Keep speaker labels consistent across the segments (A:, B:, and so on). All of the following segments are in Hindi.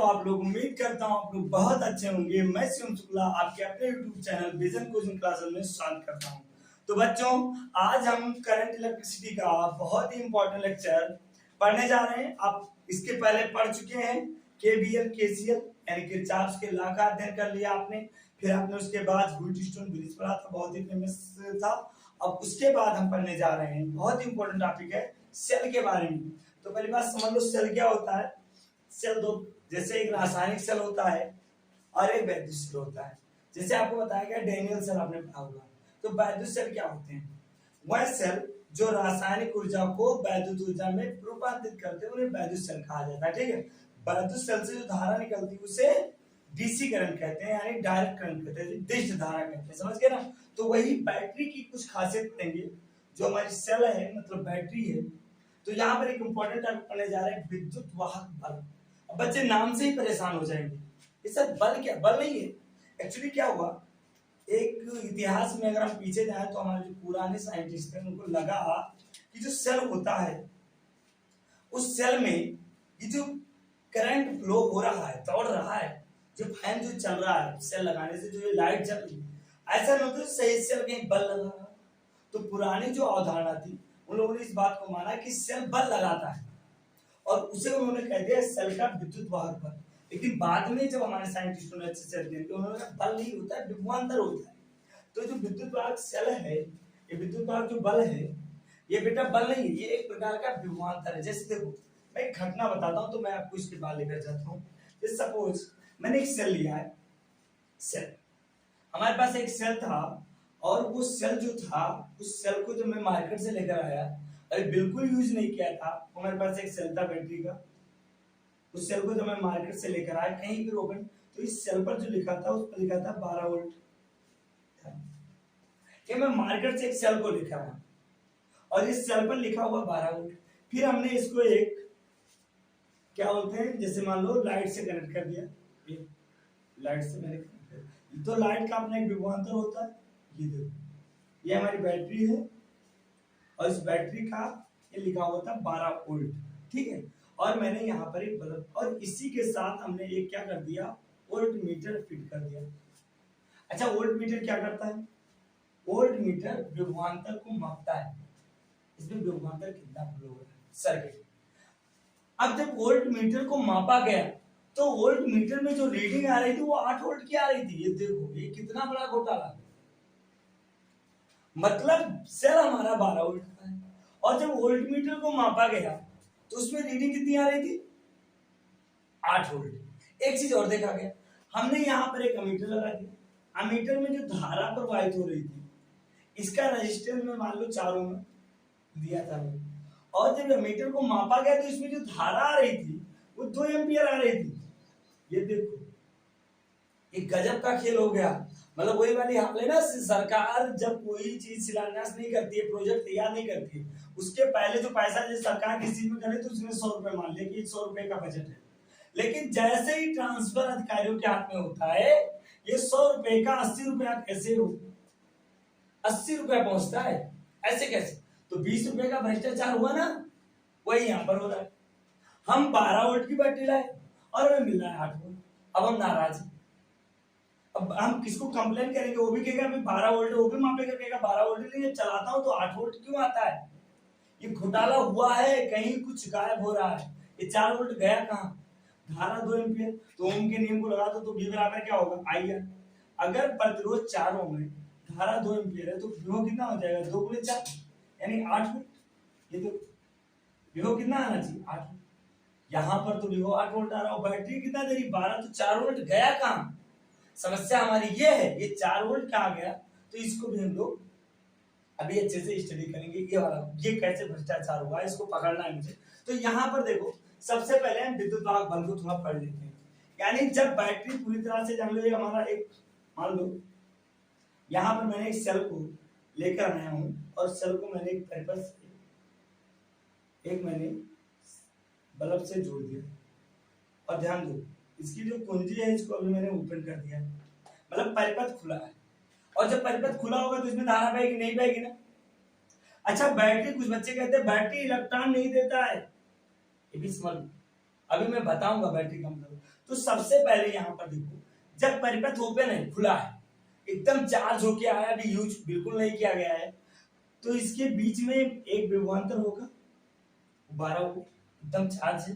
A: आप लोग, उम्मीद करता हूँ आप लोग बहुत अच्छे होंगे। मैं शिवम शुक्ला आपके अपने YouTube channel vision coaching classes में स्वागत करता हूँ। तो बच्चों, आज हम करंट इलेक्ट्रिसिटी का बहुत ही इंपॉर्टेंट लेक्चर पढ़ने जा रहे हैं। आप इसके पहले पढ़ चुके हैं केवीएल केसीएल यानी किरचॉफ के लॉ का अध्ययन कर लिया आपने। फिर आपने उसके बाद व्हीटस्टोन ब्रिज पढ़ा था, बहुत ही फेमस था। अब उसके बाद हम पढ़ने जा रहे हैं बहुत ही इंपॉर्टेंट टॉपिक है सेल के बारे में। तो पहली बात समझ लो सेल क्या होता है। सेल दो, जैसे एक रासायनिक सेल होता है और एक वैद्युत सेल होता है। जैसे आपको बताया गया डेनियल सेल आपने पढ़ा होगा। तो वैद्युत सेल क्या होते हैं? वह सेल जो रासायनिक ऊर्जा को वैद्युत ऊर्जा में रूपांतरित करते हैं उन्हें वैद्युत सेल कहा जाता है। ठीक है, वैद्युत सेल से जो धारा निकलती है उसे डीसी करंट कहते हैं, यानी डायरेक्ट करंट कहते हैं, डिश धारा कहते हैं। समझ गए ना? तो वही बैटरी की कुछ खासियत देंगे। जो हमारी सेल है मतलब बैटरी है। तो यहाँ पर एक इंपॉर्टेंट टॉपिक पढ़ने जा रहे हैं विद्युत वाहक बल। अब बच्चे नाम से ही परेशान हो जाएंगे, ये सब बल क्या? बल नहीं है। एक्चुअली क्या हुआ, एक इतिहास में अगर हम पीछे जाए तो हमारे जो पुराने साइंटिस्ट थे उनको लगा कि जो सेल होता है उस सेल में ये जो करंट फ्लो हो रहा है, दौड़ रहा है, जो फैन जो चल रहा है सेल लगाने से, जो ये लाइट चल रही है, ऐसा नहीं होता सही सेल कहीं बल लगा रहा। तो पुरानी जो अवधारणा थी उन लोगों ने इस बात को माना कि सेल बल लगाता है और उसे उन्होंने कह दिया सेल का विद्युत वाहक बल। लेकिन बाद में जब हमारे साइंटिस्टों ने अच्छे से अध्ययन किया उन्होंने कहा बल नहीं होता है, विभवांतर होता है। तो जो विद्युत वाहक सेल है, ये विद्युत वाहक जो बल है, ये बेटा बल नहीं है, ये एक प्रकार का विभवांतर है। जैसे देखो, मैं एक घटना बताता हूँ तो मैं आपको इसके बाद लेकर जाता हूँ। जैसे सपोज मैंने एक सेल लिया है। सेल, हमारे पास एक सेल था और वो सेल जो था उस सेल को जब मैं मार्केट से लेकर आया, अरे बिल्कुल यूज नहीं किया था, हमारे पास एक सेल था बैटरी का। उस सेल को जब मैं मार्केट से लेकर आया कहीं भी ओपन, तो इस सेल पर जो लिखा था उस पर लिखा था 12 वोल्ट। कि मैं मार्केट से एक सेल को लेकर आया और इस सेल पर लिखा हुआ 12 वोल्ट। फिर हमने इसको एक क्या बोलते हैं, जैसे मान लो लाइट से कनेक्ट कर दिया। लाइट से मैंने कनेक्ट कर दिया तो लाइट का अपना एक विभवांतर होता है। ये देखो, ये हमारी बैटरी है और इस बैटरी का ये लिखा हुआ था 12 वोल्ट। ठीक है, और मैंने यहाँ पर एक बल्ब, और इसी के साथ हमने एक क्या कर दिया, वोल्ट मीटर फिट कर दिया। अच्छा, वोल्ट मीटर क्या करता है? वोल्ट मीटर विभवांतर को मापता है, इसमें विभवांतर कितना फ्लो हो रहा है सर्किट। अब जब वोल्ट मीटर को मापा गया तो वोल्ट मीटर में जो रीडिंग आ रही थी वो 8 वोल्ट की आ रही थी। ये देखो, ये कितना बड़ा घोटाला। मतलब सेल हमारा 12 वोल्ट का है और जब वोल्ट मीटर को मापा गया तो उसमें रीडिंग कितनी आ रही थी? 8 वोल्ट। एक चीज और देखा गया, हमने यहाँ पर एक अमीटर लगा दिया। अमीटर में जो धारा प्रवाहित हो रही थी इसका रेजिस्टेंस में मान लो 4 ओम दिया था, और जब अमीटर को मापा गया तो इसमें जो धारा आ रही थी वो 2 एम्पियर आ रही थी। ये देखो, एक गजब का खेल हो गया। मतलब वही वाली हाल है ना, सरकार जब कोई चीज शिलान्यास नहीं करती है, प्रोजेक्ट तैयार नहीं करती है, उसके पहले जो पैसा जो सरकार किसी चीज में करे तो उसमें 100 रुपए मान ले कि 100 रुपए का बजट है। लेकिन जैसे ही ट्रांसफर अधिकारियों के हाथ में होता है, ये 100 रुपए का 80 रुपया कैसे हो, 80 रुपया पहुंचता है, ऐसे कैसे? तो 20 रुपए का भ्रष्टाचार हुआ ना, वही यहाँ पर हो रहा है। हम 12 वोल्ट की बैटरी लाए और हमें मिल रहा है 8 वोल्ट। अब हम नाराज हैं। अब हम किसको कंप्लेन करेंगे? वो भी कहेगा 12 वोल्ट, वो भी मापेगा कहेगा 12 वोल्ट, नहीं चलाता हूं तो 8 वोल्ट क्यों आता है? ये घोटाला हुआ है, कहीं कुछ गायब हो रहा है। ये 4 वोल्ट गया कहां? धारा 2 एम्पियर। तो ओम के नियम को लगा दो तो V बराबर क्या होगा? I। अगर प्रतिरोध 4 ओम है, धारा 2 एम्पियर है, तो विभव कितना हो जाएगा? 2 × 4 यानी 8 वोल्ट। ये तो विभव कितना आना चाहिए? 8 वोल्ट। यहाँ पर तो विभव 8 वोल्ट आ रहा है, बैटरी कितना दे रही? 12। तो 4 वोल्ट गया कहां? समस्या हमारी ये है, ये 4 वोल्ट का आ गया। तो इसको भी हम लोग अभी अच्छे से स्टडी करेंगे। ये वाला, ये कैसे भ्रष्टाचार हुआ, इसको पकड़ना है मुझे। तो यहाँ पर देखो, सबसे पहले हम विद्युत वाहक बल को थोड़ा पढ़ लेते हैं। यानी जब बैटरी पूरी तरह से, जान लो ये हमारा एक, मान लो यहाँ पर मैंने एक सेल को लेकर आया हूं और सेल को मैंने एक पेपर से, एक मैंने बल्ब से जोड़ दिया। और ध्यान दो, इसकी जो कुंजी है इसको अभी मैंने ओपन कर दिया, मतलब परिपथ खुला है। और जब परिपथ खुला होगा तो इसमें धारा बहेगी, नहीं बहेगी ना? अच्छा, बैटरी, कुछ बच्चे कहते हैं बैटरी इलेक्ट्रॉन नहीं देता है, ये भी समझ। अभी मैं बताऊंगा बैटरी का मतलब। तो सबसे पहले यहाँ पर देखो, जब परिपथ ओपन है, खुला है, एकदम चार्ज होके आया, अभी यूज बिल्कुल नहीं किया गया है, तो इसके बीच में एक विभवांतर होगा, 12 को एकदम चार्ज है,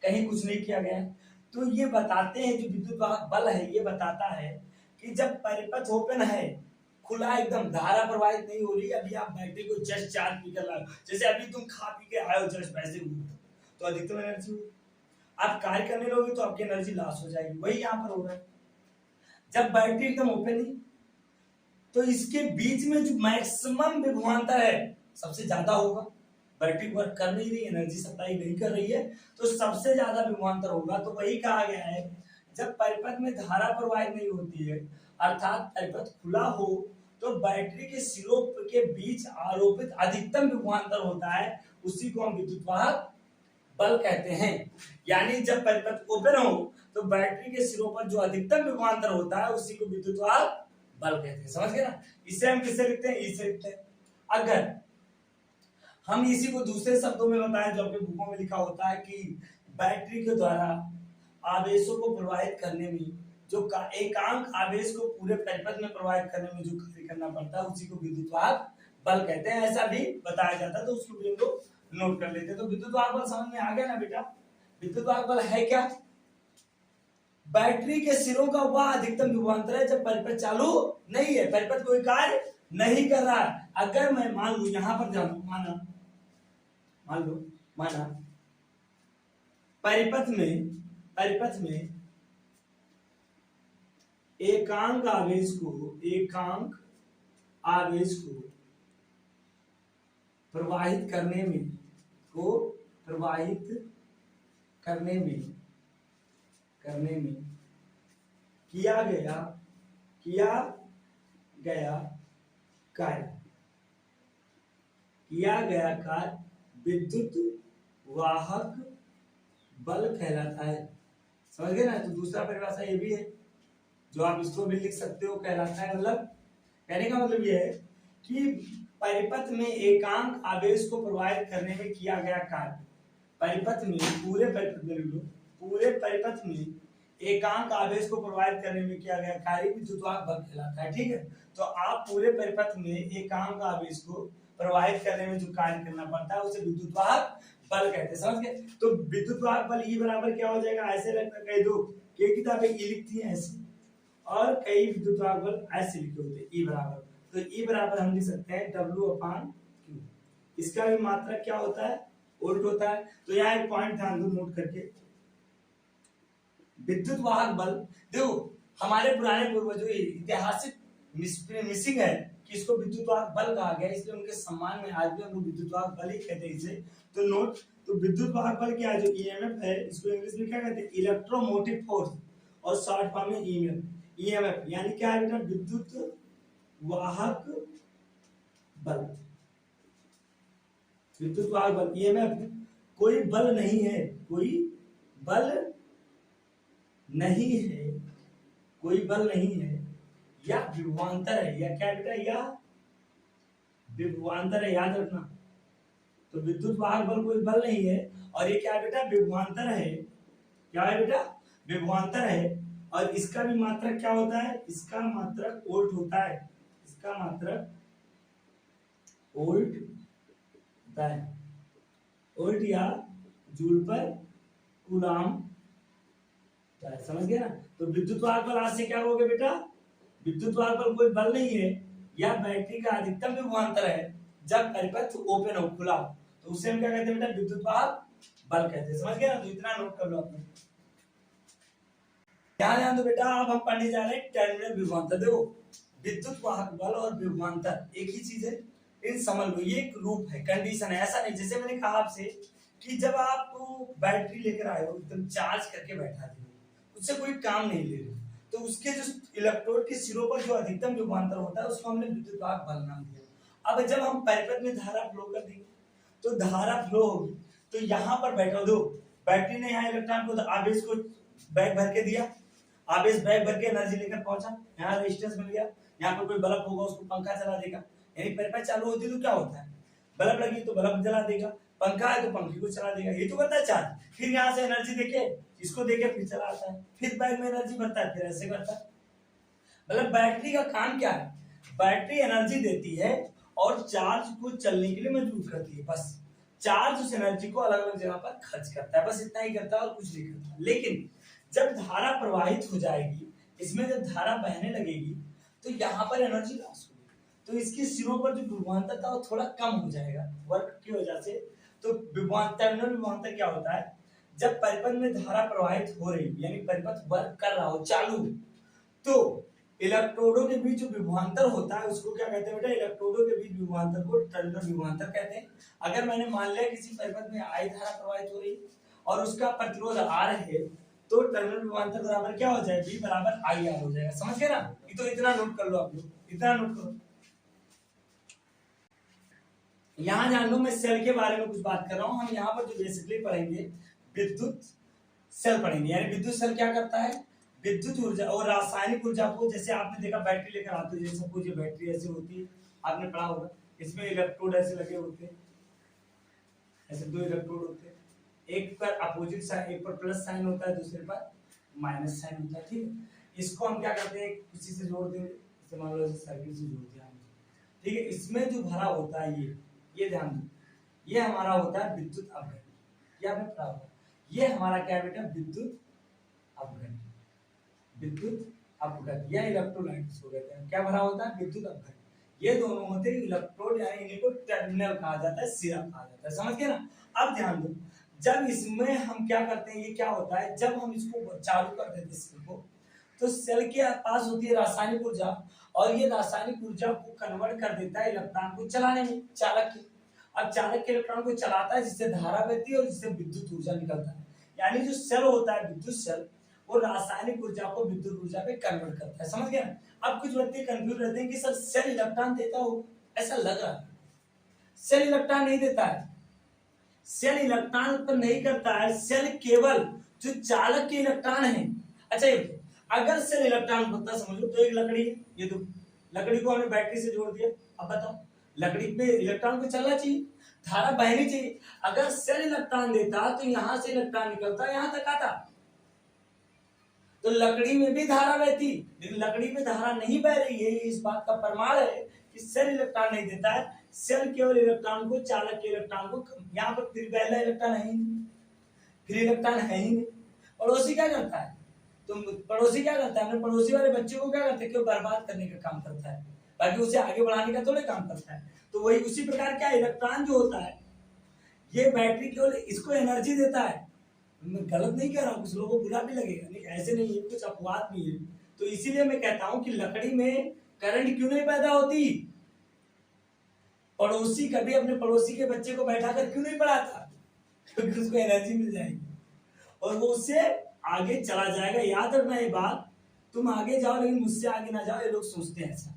A: कहीं कुछ नहीं किया गया है। तो ये बताते हैं, जो विद्युत वाहक बल है ये बताता है कि जब परिपथ ओपन है, खुला एकदम, धारा प्रवाहित नहीं हो रही, अभी आप बैटरी को जस्ट चार्ज पी कर लाओ, जैसे अभी तुम खा पी के आए हो जस्ट वैसे ही, तो अधिकतम एनर्जी आप कार्य करने लोगे तो आपकी एनर्जी लॉस हो जाएगी, वही यहाँ पर हो रहा है। जब बैटरी एकदम ओपन है तो इसके बीच में जो मैक्सिमम विभवांतर है सबसे ज्यादा होगा, बैटरी वर्क कर नहीं रही, एनर्जी सप्लाई नहीं कर रही है, तो सबसे ज्यादा विभवांतर होगा। तो वही कहा गया है, जब परिपथ में धारा प्रवाहित नहीं होती है, अर्थात परिपथ खुला हो, तो बैटरी के सिरों के बीच आरोपित अधिकतम विभवांतर होता है, उसी को हम विद्युत वाहक बल कहते हैं। यानी जब परिपथ ओपन हो तो बैटरी के सिरों पर जो अधिकतम विभवांतर होता है उसी को विद्युत वाहक बल कहते हैं। समझ गए ना? इसे हम किससे लिखते हैं? इससे लिखते हैं। अगर हम इसी को दूसरे शब्दों में बताएं, जो आपके बुकों में लिखा होता है कि बैटरी के द्वारा आवेशों को प्रवाहित करने में, जो एकांक आवेश को पूरे परिपथ में प्रवाहित करने में जो कार्य करना पड़ता है, उसी को विद्युत वाहक बल कहते हैं, ऐसा भी बताया जाता है। तो उसको भी हम लोग नोट कर लेते हैं। तो विद्युत वाहक बल समझ में आ गया ना बेटा? विद्युत वाहक बल है क्या? बैटरी के सिरों का वह अधिकतम विभवांतर है जब परिपथ चालू नहीं है, परिपथ कोई कार्य नहीं कर रहा है। अगर मैं मान लू यहां पर जानू, माना परिपथ में एकांक आवेश को प्रवाहित करने में किया गया कार्य विद्युत वाहक बल कहलाता है। समझ गए ना? तो दूसरा परिभाषा ये भी है, जो आप इसको भी लिख सकते हो, कहलाता है। मतलब कहने का मतलब ये है कि परिपथ में एकांक आवेश को प्रवाहित करने में किया गया कार्य, पूरे परिपथ में एकांक आवेश को प्रवाहित करने में किया गया कार्य विद्युत वाहक बल कहलाता है। ठीक है? तो आप पूरे परिपथ में एकांक आवेश को प्रवाहित करने में जो कार्य करना पड़ता है उसे विद्युत वाहक बल कहते हैं। समझ गए? तो विद्युत वाहक बल E बराबर क्या हो जाएगा? ऐसे रखना, कई दो कई किताबें E लिखती हैं ऐसे, और कई विद्युत वाहक बल ऐसे लिखे होते हैं E बराबर। तो E बराबर हम लिख सकते हैं W/Q। इसका भी मात्रक क्या होता है? वोल्ट होता है। तो यहाँ एक पॉइंट ध्यान दो नोट करके, विद्युत वाहक बल, देखो हमारे पुराने पूर्वजों ऐतिहासिक मिसिंग है कि इसको विद्युत वाहक बल कहा गया, इसलिए उनके सम्मान में आज भी हम लोग विद्युत वाहक बल ही कहते हैं इसे। तो नोट, तो विद्युत वाहक बल क्या है? जो ईएमएफ है, इसको इंग्लिश में क्या कहते हैं? इलेक्ट्रोमोटिव फोर्स, और शॉर्ट फॉर्म में ईएमएफ। यानी क्या है बेटा? विद्युत वाहक बल। विद्युत वाहक बल ईएमएफ कोई बल नहीं है, या विभवांतर है, या क्या बेटा? या विभवांतर है, याद रखना। तो विद्युत वाहक बल कोई बल नहीं है, और ये क्या है बेटा? विभवांतर है। क्या है बेटा? विभवांतर है। और इसका भी मात्रक क्या होता है? इसका मात्रक वोल्ट होता है। वोल्ट या जूल पर कूलम। समझ गए ना? तो विद्युत वाहक बल आज से क्या हो गया बेटा? विद्युत वाहक बल कोई बल नहीं है, या बैटरी का अधिकतम विभवांतर है जब परिपथ ओपन हो, खुला हो, तो उसे हम क्या कहते हैं बेटा? विद्युत वाहक बल कहते हैं। समझ गए ना? तो इतना नोट कर लो आपने। ध्यान दो बेटा, अब हम पढ़ने जा रहे हैं टर्मिनल विभवांतर। देखो विद्युत वाहक बल और विभवांतर एक ही चीज है, इन समझ लो। ये एक रूप है, कंडीशन है, ऐसा नहीं जैसे मैंने कहा आपसे कि जब आप बैटरी लेकर आए हो, एकदम चार्ज करके बैठा दी, उससे कोई काम नहीं ले रहे, तो उसके जो इलेक्ट्रोड के सिरों पर जो अधिकतम विभवांतर होता है उसको हमने विद्युत वाहक बल नाम दिया। अब जब हम परिपथ में धारा फ्लो कर देंगे तो धारा फ्लो होगी, तो यहाँ पर बैठा दो, बैटरी ने यहाँ इलेक्ट्रॉन को आवेश को बैग भर के दिया, आवेश बैग भर के एनर्जी लेकर पहुंचा, यहाँ रेजिस्टेंस मिल गया, यहाँ पर कोई बल्ब होगा उसको पंखा चला देगा, यानी परिपथ चालू होती है तो क्या होता है? बल्ब लगी तो बल्ब जला देगा, पंखा है तो पंखे को चला देगा, ये तो करता है चार्ज। फिर यहाँ से एनर्जी देके इसको देके फिर चलाता है, फिर बैग में एनर्जी भरता है, फिर ऐसे करता है। मतलब बैटरी का काम क्या है, बैटरी एनर्जी देती है और चार्ज को चलने के लिए मजबूर करती है। बस चार्ज उस एनर्जी को अलग अलग जगह पर खर्च करता है, बस इतना ही करता है और कुछ नहीं करता। लेकिन जब धारा प्रवाहित हो जाएगी, इसमें जब धारा बहने लगेगी तो यहाँ पर एनर्जी लॉस होगी, तो इसके सिरों पर जो विभवांतर था वो थोड़ा कम हो जाएगा वर्क की वजह से। तो विभवांतर विभवांतर क्या होता है, जब परिपथ में धारा प्रवाहित हो रही यानी परिपथ वर्क कर रहा हो चालू, तो इलेक्ट्रोडों के बीच जो विभवांतर होता है उसको क्या कहते हैं बेटा, इलेक्ट्रोडों के बीच विभवांतर को टर्मिनल विभवांतर कहते हैं। अगर मैंने मान लिया किसी परिपथ में आई धारा प्रवाहित हो रही और उसका प्रतिरोध आर है, तो टर्मिनल विभवांतर बराबर क्या हो जाएगा, V बराबर IR हो जाएगा। समझ गए ना, ये तो इतना नोट कर लो आप लोग, इतना नोट करो। यहाँ जान लो मैं सेल के बारे में कुछ बात कर रहा हूँ। हम यहाँ पर जो बेसिकली पढ़ेंगे विद्युत सेल पढ़ेंगे, यानी विद्युत सेल क्या करता है, विद्युत ऊर्जा और रासायनिक ऊर्जा को, जैसे आपने देखा बैटरी लेकर आते हो, जैसे कुछ बैटरी ऐसी होती है, आपने पढ़ा होगा, इसमें इलेक्ट्रोड ऐसे लगे होते हैं, ऐसे दो इलेक्ट्रोड होते हैं, एक पर अपोजिट साइन, एक पर प्लस साइन होता है, दूसरे पर माइनस साइन होता है। ठीक है, इसको हम क्या करते हैं, किसी से जोड़ देंगे, जैसे मान लो सर्किट से जोड़ दिया, ठीक है। इसमें जो भरा होता है ये ध्यान दो, ये हमारा होता है विद्युत अपघटन, ये आपने पढ़ा होगा। ये हमारा क्या बेटा, विद्युत अपघटन, विद्युत अपघटन या इलेक्ट्रोलाइट्स हो गए, क्या भरा होता है, विद्युत अपघटन। ये दोनों होते हैं इलेक्ट्रोड, यानी इन्हीं को टर्मिनल कहा जाता है, सिरा कहा जाता है। समझ गए ना। अब ध्यान दो, जब इसमें हम क्या करते हैं, ये क्या होता है, जब हम इसको चालू कर देते हैं सेल को, तो सेल के पास होती है रासायनिक ऊर्जा, और ये रासायनिक ऊर्जा को कन्वर्ट कर देता है इलेक्ट्रॉन को चलाने में, चालक की। अब चालक के इलेक्ट्रॉन को चलाता है, जिससे धारा बहती है और जिससे विद्युत ऊर्जा निकलता है। यानी जो सेल होता है विद्युत सेल, वो रासायनिक ऊर्जा को विद्युत ऊर्जा में कन्वर्ट करता है। समझ गया। अब कुछ व्यक्ति कंफ्यूज रहते हैं कि सर सेल इलेक्ट्रॉन देता हो, ऐसा लग रहा है, सेल इलेक्ट्रॉन नहीं देता है, सेल इलेक्ट्रॉन उत्पन्न नहीं करता है, सेल केवल जो चालक के इलेक्ट्रॉन है। अच्छा ये अगर सेल इलेक्ट्रॉन होता, समझो तो एक लकड़ी है, ये दो लकड़ी को हमने बैटरी से जोड़ दिया। अब बताओ, लकड़ी पे इलेक्ट्रॉन को चलना चाहिए, धारा बहनी चाहिए। अगर सेल इलेक्ट्रॉन देता तो यहां से इलेक्ट्रॉन निकलता, यहां तक आता, तो लकड़ी में भी धारा बहती, लेकिन लकड़ी में धारा नहीं बह रही है। इस बात का प्रमाण है कि सेल इलेक्ट्रॉन नहीं देता है, सेल केवल इलेक्ट्रॉन को, चालक के इलेक्ट्रॉन को, यहाँ पर फिर पहला इलेक्ट्रॉन है ही नहीं, फिर इलेक्ट्रॉन है ही नहीं। पड़ोसी क्या करता है, तुम पड़ोसी क्या करता है, अपने पड़ोसी वाले बच्चे को क्या करते हैं, क्यों बर्बाद करने का काम करता है, बाकी उसे आगे बढ़ाने का थोड़े काम करता है। तो वही उसी प्रकार क्या इलेक्ट्रॉन जो होता है, ये बैटरी केवल इसको एनर्जी देता है। मैं गलत नहीं कह रहा हूँ, कुछ लोगों को बुरा भी लगेगा, नहीं ऐसे नहीं है, कुछ अपवाद भी है। तो इसीलिए मैं कहता हूं कि लकड़ी में करंट क्यों नहीं पैदा होती, पड़ोसी कभी अपने पड़ोसी के बच्चे को बैठाकर क्यों नहीं पढ़ाता, क्योंकि उसको एनर्जी मिल जाएगी और वो उससे आगे चला जाएगा। याद रखना ये बात, तुम आगे जाओ लेकिन मुझसे आगे ना जाओ, ये लोग सोचते हैं ऐसा।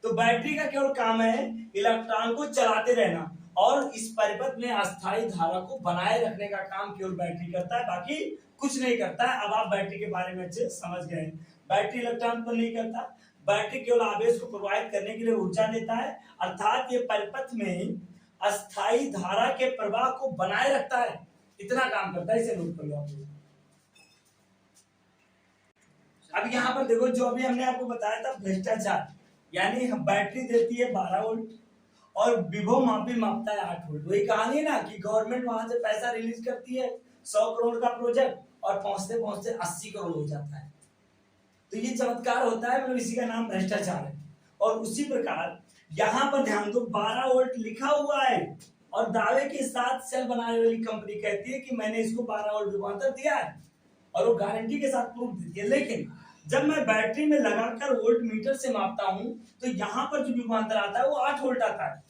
A: तो बैटरी का केवल काम है इलेक्ट्रॉन को चलाते रहना, और इस परिपथ में अस्थायी धारा को बनाए रखने का काम केवल बैटरी करता है, बाकी कुछ नहीं करता है। अब आप बैटरी के बारे में अच्छे समझ गए। बैटरी इलेक्ट्रॉन पर नहीं करता, बैटरी केवल आवेश को प्रवाहित करने के लिए ऊर्जा देता है, अर्थात ये परिपथ में अस्थायी धारा के प्रवाह को बनाए रखता है, इतना काम करता है। इसे नोट कर लो आप लोग। अब यहाँ पर देखो, जो अभी हमने आपको बताया था भ्रष्टाचार, यानी बैटरी देती है 12 वोल्ट और विभव मापी मापता है 8 वोल्ट। वही कहानी है ना कि गवर्नमेंट वहां से पैसा रिलीज करती है 100 करोड़ का प्रोजेक्ट, और पहुंचते पहुंचते 80 करोड़ हो जाता है। तो ये चमत्कार होता है, मतलब इसी का नाम भ्रष्टाचार है। और उसी प्रकार यहाँ पर ध्यान दो, 12 वोल्ट लिखा हुआ है और दावे के साथ सेल बनाने वाली कंपनी कहती है कि मैंने इसको 12 वोल्ट रूपांतर दिया है, और वो गारंटी के साथ प्रूफ देती है। लेकिन जब मैं बैटरी में लगाकर वोल्ट मीटर से मापता हूं, तो यहाँ पर जो विभवांतर आता है वो 8 वोल्ट आता है।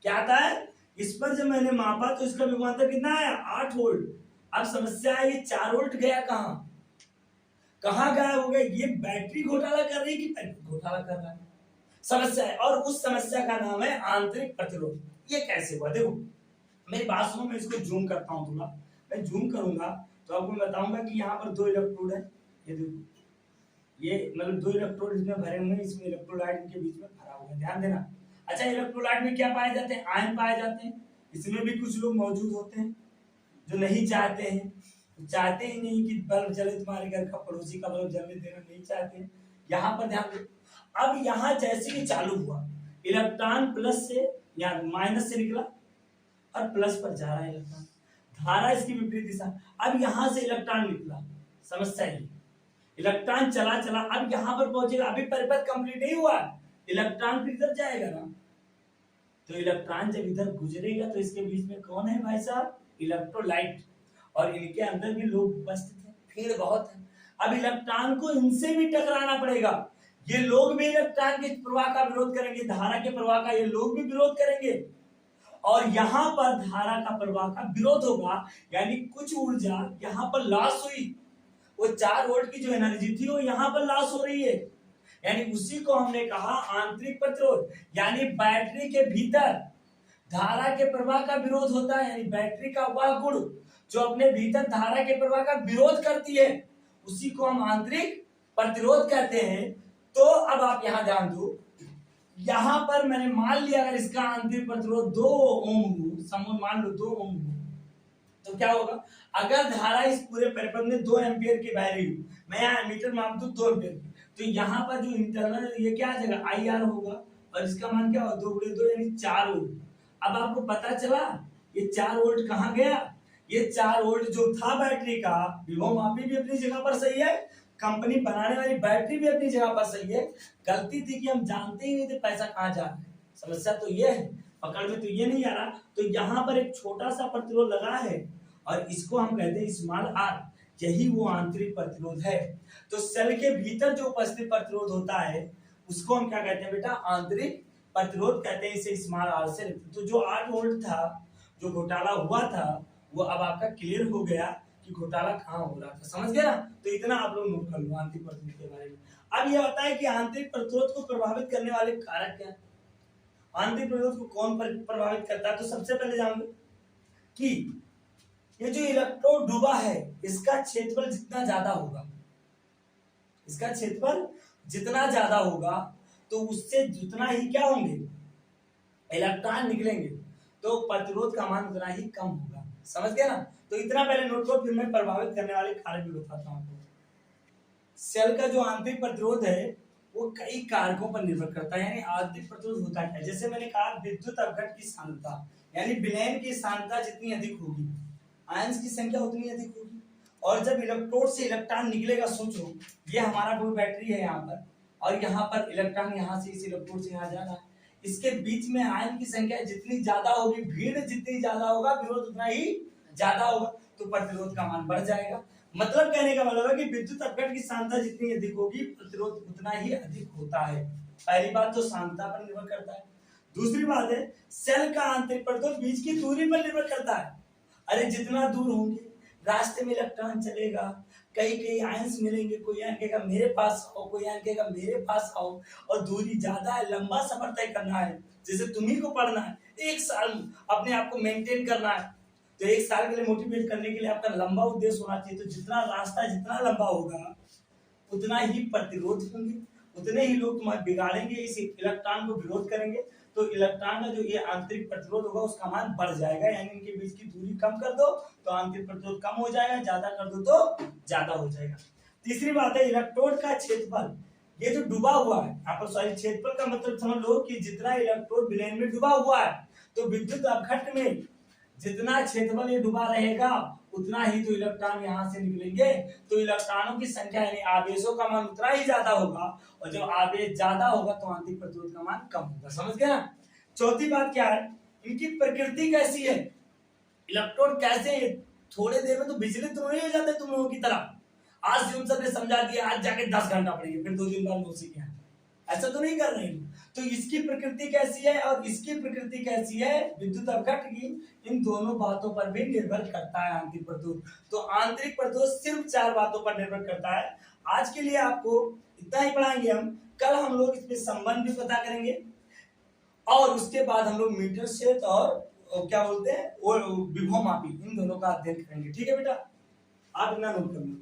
A: क्या आता है, इस पर जब मैंने मापा तो इसका विभवांतर कितना आया, 8 वोल्ट। अब समस्या है, ये 4 वोल्ट गया कहाँ गायब हो गया। ये बैटरी घोटाला कर रही है कि परिपथ घोटाला कर रहा है, समस्या है। और उस समस्या का नाम है आंतरिक प्रतिरोध। ये कैसे हुआ, देखो मेरी बात सुनो, मैं इसको जूम करता हूँ थोड़ा, मैं जूम करूंगा तो आपको बताऊंगा कि यहाँ पर 2 इलेक्ट्रोड है, ये देखो, ये मतलब 2 इलेक्ट्रोड इसमें भरे हुए हैं, इसमें इलेक्ट्रोलाइट के बीच में भरा हुआ है, ध्यान देना। अच्छा, इलेक्ट्रोलाइट में क्या पाए जाते हैं? आयन पाए जाते हैं। इसमें भी कुछ लोग मौजूद होते हैं जो नहीं चाहते हैं, चाहते ही नहीं कि बल्ब जले, तुम्हारे घर का पड़ोसी का बल्ब जलने देना नहीं चाहते। यहाँ पर ध्यान दो, अब यहाँ जैसे ही चालू हुआ, इलेक्ट्रॉन प्लस से या माइनस से निकला और प्लस पर जा रहा है इलेक्ट्रॉन, धारा इसकी विपरीत दिशा। अब यहाँ से इलेक्ट्रॉन निकला, समस्या ये, इलेक्ट्रॉन चला चला, अब यहाँ पर पहुंचेगा, अभी परिपथ कंप्लीट नहीं हुआ, इलेक्ट्रॉन फिर इधर जाएगा ना, तो इलेक्ट्रॉन जब इधर गुजरेगा तो इसके बीच में कौन है भाई साहब? इलेक्ट्रोलाइट, और इनके अंदर भी लोग उपस्थित हैं, भीड़ बहुत है। अब इलेक्ट्रॉन को इनसे भी टकराना पड़ेगा, ये लोग भी इलेक्ट्रॉन के प्रवाह का विरोध करेंगे, धारा के प्रवाह का ये लोग भी विरोध करेंगे, और यहाँ पर धारा का प्रवाह का विरोध होगा, यानी कुछ ऊर्जा यहाँ पर लॉस हुई, वो 4 वोल्ट की जो एनर्जी थी वो यहाँ पर लॉस हो रही है, यानी उसी को हमने कहा आंतरिक प्रतिरोध। यानी बैटरी के भीतर धारा के प्रवाह का विरोध होता है, यानी बैटरी का वह गुण जो अपने भीतर धारा के प्रवाह का विरोध करती है, उसी को हम आंतरिक प्रतिरोध कहते हैं। तो अब आप यहां ध्यान दो, यहां पर मैंने मान लिया अगर इसका आंतरिक प्रतिरोध 2 ओम हो, समूह मान लो 2 ओम हो, तो क्या होगा? अगर धारा इस पूरे परिपथ में 2 एम्पियर की बह रही हो, मैं यहाँ एमीटर माप दूं 2 एम्पियर की, तो यहाँ पर जो इंटरनल ये क्या आ जाएगा? IR होगा, और इसका मान क्या होगा? 2 × 2 यानी 4 वोल्ट। अब आपको पता चला ये 4 वोल्ट कहाँ गया? ये 4 वोल्ट जो था बैटरी का, विभव मापी भी अपनी जगह पर सही है, कंपनी बनाने वाली बैटरी भी अपनी जगह पर सही है। गलती थी कि हम जानते ही नहीं थे पैसा कहाँ जा रहा है, समस्या तो ये है, पकड़ में तो ये नहीं आ रहा। तो यहाँ पर एक छोटा सा प्रतिरोध लगा है और इसको हम कहते हैं स्मॉल r, यही वो आंतरिक प्रतिरोध है। तो सेल के भीतर जो उपस्थित प्रतिरोध होता है उसको हम क्या कहते हैं बेटा? आंतरिक प्रतिरोध कहते हैं, इसे स्मॉल r से। तो जो 8 वोल्ट था, जो घोटाला हुआ था, वो अब आपका क्लियर हो गया कि घोटाला कहाँ हो रहा था, समझ गया ना? तो इतना आप लोग नोट कर लो आंतरिक प्रतिरोध के बारे में। अब ये बताए कि आंतरिक प्रतिरोध को प्रभावित करने वाले कारक क्या है, आंतरिक प्रतिरोध को कौन प्रभावित करता है? तो सबसे पहले जान लो कि ये जो इलेक्ट्रोड डूबा है, इसका क्षेत्रफल जितना ज्यादा होगा, इसका क्षेत्रफल जितना ज्यादा होगा, तो उससे जितना ही क्या होंगे? इलेक्ट्रॉन निकलेंगे, तो प्रतिरोध का मान उतना ही कम होगा, समझ गया ना? तो इतना पहले नोट करो, फिर मैं प्रभावित करने वाले कारक भी बताता हूं आपको। सेल का जो आंतरिक प्रतिरोध है वो कई कारकों पर निर्भर करता है, यानी आंतरिक प्रतिरोध होता है। जैसे मैंने कहा, विद्युत अपघट की सांद्रता, यानी विलयन की सांद्रता जितनी अधिक होगी, आयंस की संख्या उतनी अधिक होगी। और जब इलेक्ट्रोड से इलेक्ट्रॉन निकलेगा, सोचो ये हमारा कोई बैटरी है यहाँ पर, और यहाँ पर इलेक्ट्रॉन यहाँ से इस इलेक्ट्रोड से यहाँ जा रहा है, इसके बीच में आयन की संख्या जितनी ज्यादा होगी, भीड़ जितनी ज्यादा होगा, विरोध उतना ही ज्यादा होगा, तो प्रतिरोध का मान बढ़ जाएगा। मतलब कहने का मतलब है कि विद्युत अपघट की सांद्रता जितनी अधिक होगी, प्रतिरोध उतना ही अधिक होता है। पहली बात तो सांद्रता पर निर्भर करता है। दूसरी बात है, सेल का आंतरिक प्रतिरोध बीच की दूरी पर निर्भर करता है। अरे जितना दूर होंगे, रास्ते में इलेक्ट्रॉन चलेगा, कई कई आयंस मिलेंगे, कोई आयन कहेगा मेरे पास आओ, कोई आयन कहेगा मेरे पास आओ, और दूरी ज्यादा है, लंबा सफर तय करना है, जैसे तुम्ही को पढ़ना है, 1 साल अपने आप को मेंटेन करना है, तो 1 साल के लिए मोटिवेट करने के लिए आपका लंबा उद्देश्य होना चाहिए। तो जितना रास्ता जितना लंबा होगा, उतना ही प्रतिरोध होंगे, उतने ही लोग तुम्हारे बिगाड़ेंगे, इस इलेक्ट्रॉन को विरोध करेंगे, तो इलेक्ट्रॉन का जो ये आंतरिक प्रतिरोध होगा उसका मान बढ़ जाएगा, यानी इनके बीच की दूरी कम कर दो तो आंतरिक प्रतिरोध कम हो जाएगा, ज्यादा कर दो तो ज्यादा हो जाएगा। तीसरी बात है, इलेक्ट्रोड का क्षेत्रफल, ये जो डूबा हुआ है यहाँ पर, सॉरी क्षेत्रफल का मतलब समझ लो कि जितना इलेक्ट्रोड विलयन में डूबा हुआ है, तो विद्युत अपघट में जितना क्षेत्रफल ये डूबा रहेगा, उतना ही तो इलेक्ट्रॉन यहाँ से निकलेंगे, तो इलेक्ट्रॉनों की संख्या यानी आवेशों का मान उतना ही ज्यादा होगा, और जब आवेश ज्यादा होगा तो आंतरिक प्रतिरोध का मान कम होगा, समझ गया ना? चौथी बात क्या है, इनकी प्रकृति कैसी है, इलेक्ट्रॉन कैसे, थोड़े देर में तो बिजली तो नहीं हो जाते तुम लोगों की तरह, आज जो सबने समझा दिया, आज जाके 10 घंटा पढ़ेंगे, फिर 2 दिन बाद मौसी के, ऐसा तो नहीं कर रहे हैं। तो इसकी प्रकृति कैसी है और इसकी प्रकृति कैसी है, विद्युत अपघट की, इन दोनों बातों पर भी निर्भर करता है आंतरिक प्रतिरोध। तो आंतरिक प्रतिरोध सिर्फ 4 बातों पर निर्भर करता है। आज के लिए आपको इतना ही पढ़ाएंगे हम, कल हम लोग इसमें संबंध भी पता करेंगे, और उसके बाद हम लोग मीटर क्षेत्र और क्या बोलते हैं, वो विभव मापी, इन दोनों का अध्ययन करेंगे। ठीक है बेटा, आप इतना नोट करना।